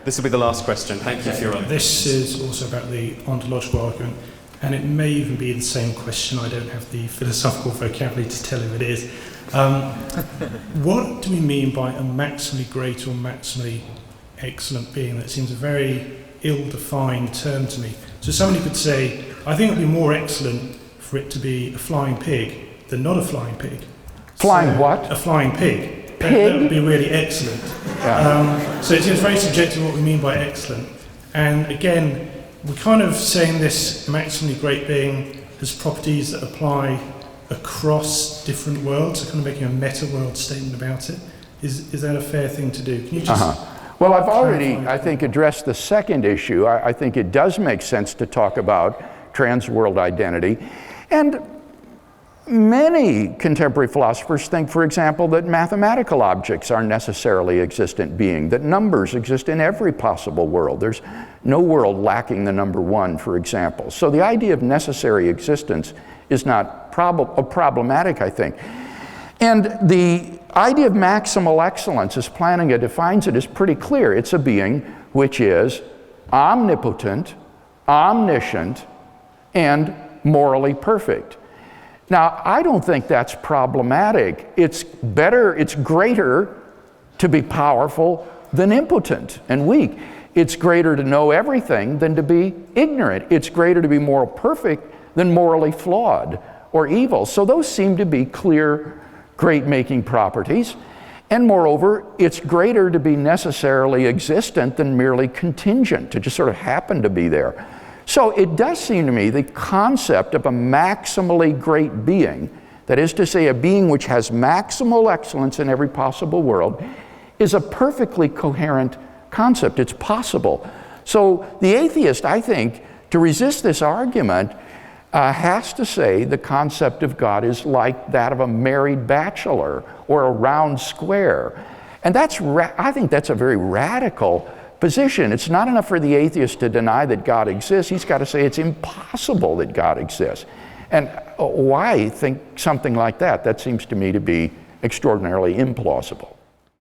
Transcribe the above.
This will be the last question. Thank you for your answer. This is also about the ontological argument, and it may even be the same question. I don't have the philosophical vocabulary to tell who it is. What do we mean by a maximally great or maximally excellent being? That seems a very ill-defined term to me. So somebody could say, I think it would be more excellent for it to be a flying pig than not a flying pig. Flying what? A flying pig. Pig? That would be really excellent. Yeah. So it seems very subjective what we mean by excellent. And again, we're kind of saying this maximally great being has properties that apply across different worlds, so kind of making a meta-world statement about it. Is that a fair thing to do? Can you just... Well, I've already, I think, addressed the second issue. I think it does make sense to talk about trans-world identity. And many contemporary philosophers think, for example, that mathematical objects are necessarily existent being, that numbers exist in every possible world. There's no world lacking the number 1, for example. So the idea of necessary existence is not problematic, I think. And the idea of maximal excellence, as Plantinga defines it, is pretty clear. It's a being which is omnipotent, omniscient, and morally perfect. Now, I don't think that's problematic. It's greater to be powerful than impotent and weak. It's greater to know everything than to be ignorant. It's greater to be moral perfect than morally flawed or evil. So those seem to be clear, great-making properties. And moreover, it's greater to be necessarily existent than merely contingent, to just sort of happen to be there. So it does seem to me the concept of a maximally great being, that is to say a being which has maximal excellence in every possible world, is a perfectly coherent concept. It's possible. So the atheist, I think, to resist this argument, has to say the concept of God is like that of a married bachelor or a round square. And I think that's a very radical position. It's not enough for the atheist to deny that God exists. He's got to say it's impossible that God exists. And why think something like that? That seems to me to be extraordinarily implausible.